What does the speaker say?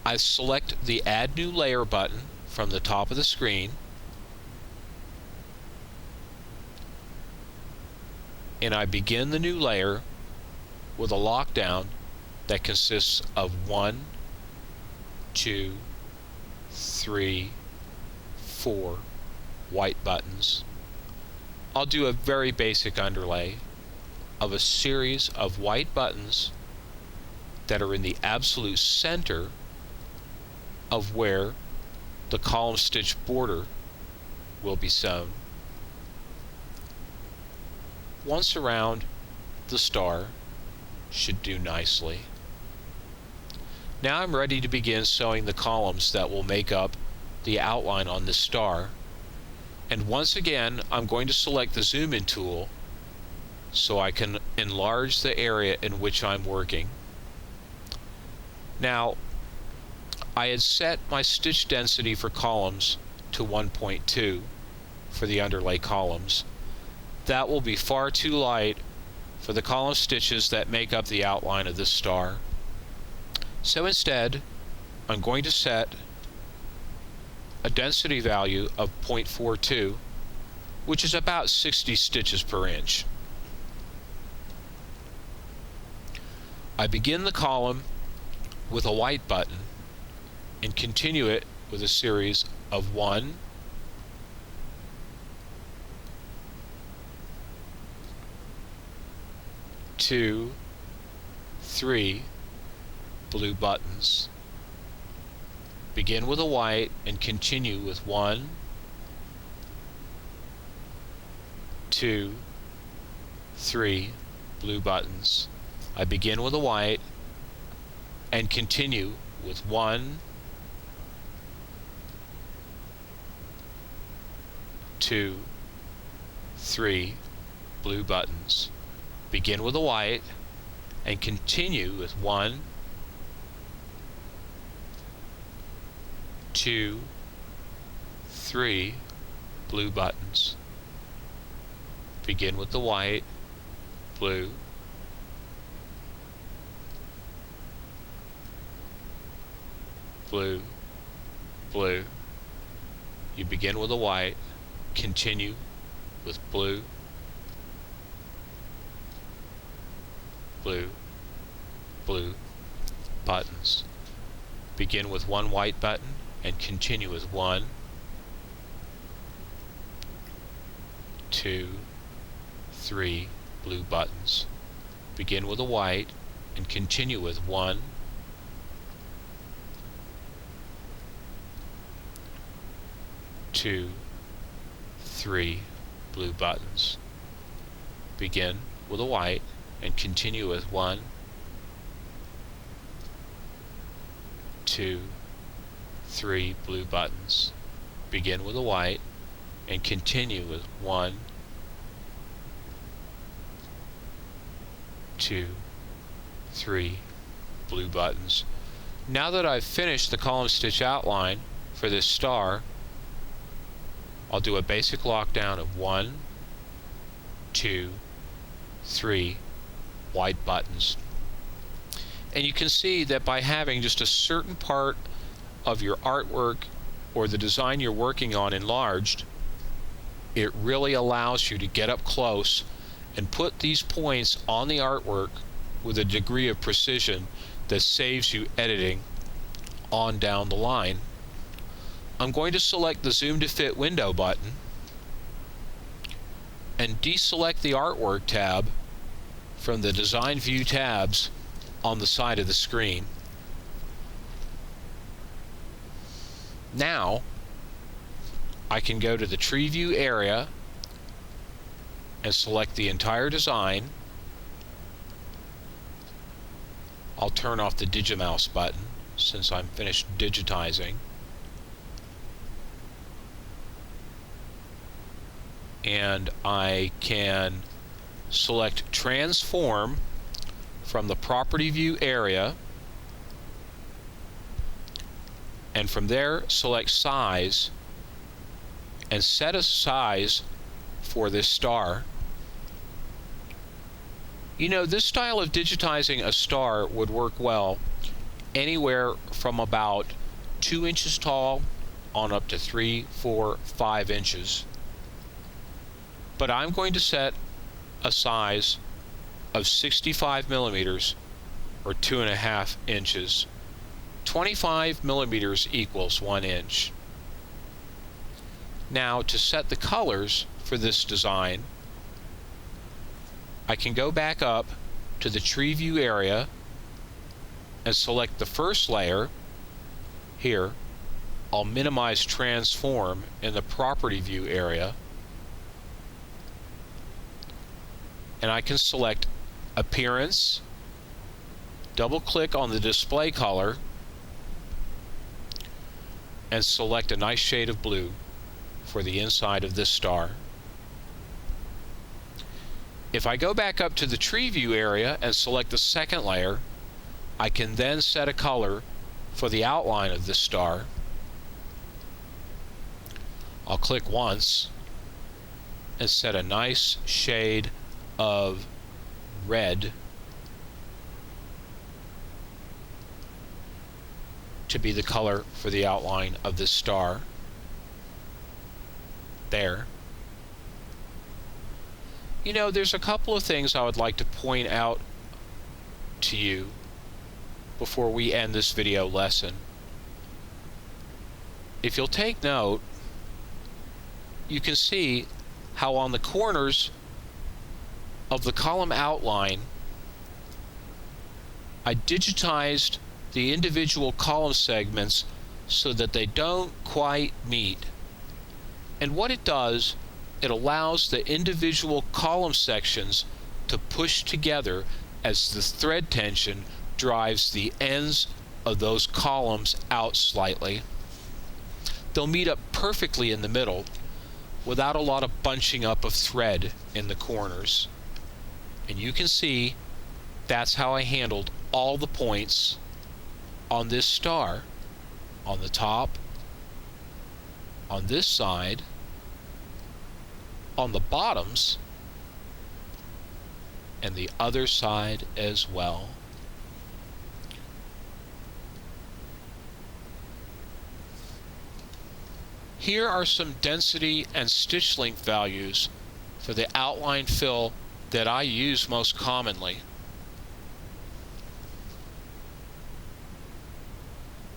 I select the Add New Layer button from the top of the screen, and I begin the new layer with a lockdown that consists of 1, 2, 3, 4 white buttons. I'll do a very basic underlay of a series of white buttons that are in the absolute center of where the column stitch border will be sewn. Once around, the star should do nicely. Now I'm ready to begin sewing the columns that will make up the outline on this star. And once again, I'm going to select the zoom in tool so I can enlarge the area in which I'm working. Now, I had set my stitch density for columns to 1.2 for the underlay columns. That will be far too light for the column stitches that make up the outline of this star. So instead, I'm going to set a density value of 0.42, which is about 60 stitches per inch. I begin the column with a white button and continue it with a series of 1, 2, 3 blue buttons. Begin with a white and continue with 1, 2, 3 blue buttons. I begin with a white and continue with 1, 2, 3 blue buttons. Begin with a white and continue with 1, 2, 3 blue buttons. Begin with the white, blue, blue, blue. You begin with a white, continue with blue, blue, blue buttons. Begin with one white button and continue with 1, 2, 3 blue buttons. Begin with a white and continue with 1, 2, 3 blue buttons. Begin with a white and continue with 1, 2, 3 blue buttons. Begin with a white and continue with 1, 2, 3 blue buttons. Now that I've finished the column stitch outline for this star, I'll do a basic lockdown of 1, 2, 3 white buttons. And you can see that by having just a certain part of your artwork or the design you're working on enlarged, it really allows you to get up close and put these points on the artwork with a degree of precision that saves you editing on down the line. I'm going to select the Zoom to Fit window button and deselect the Artwork tab from the Design View tabs on the side of the screen. Now I can go to the Tree View area and select the entire design. I'll turn off the Digimouse button since I'm finished digitizing. And I can select Transform from the Property View area, and from there select Size and set a size for this star. You know, this style of digitizing a star would work well anywhere from about 2 inches tall on up to 3, 4, 5 inches. But I'm going to set a size of 65 millimeters or 2.5 inches. 25 millimeters equals 1 inch. Now, to set the colors for this design, I can go back up to the tree view area and select the first layer here. I'll minimize transform in the property view area, and I can select appearance, double click on the display color, and select a nice shade of blue for the inside of this star. If I go back up to the tree view area and select the second layer, I can then set a color for the outline of this star. I'll click once and set a nice shade of red to be the color for the outline of this star. There. You know, there's a couple of things I would like to point out to you before we end this video lesson. If you'll take note, you can see how on the corners of the column outline I digitized the individual column segments so that they don't quite meet. And what it does, it allows the individual column sections to push together as the thread tension drives the ends of those columns out slightly. They'll meet up perfectly in the middle without a lot of bunching up of thread in the corners. And you can see that's how I handled all the points on this star, on the top, on this side, on the bottoms, and the other side as well. Here are some density and stitch length values for the outline fill that I use most commonly.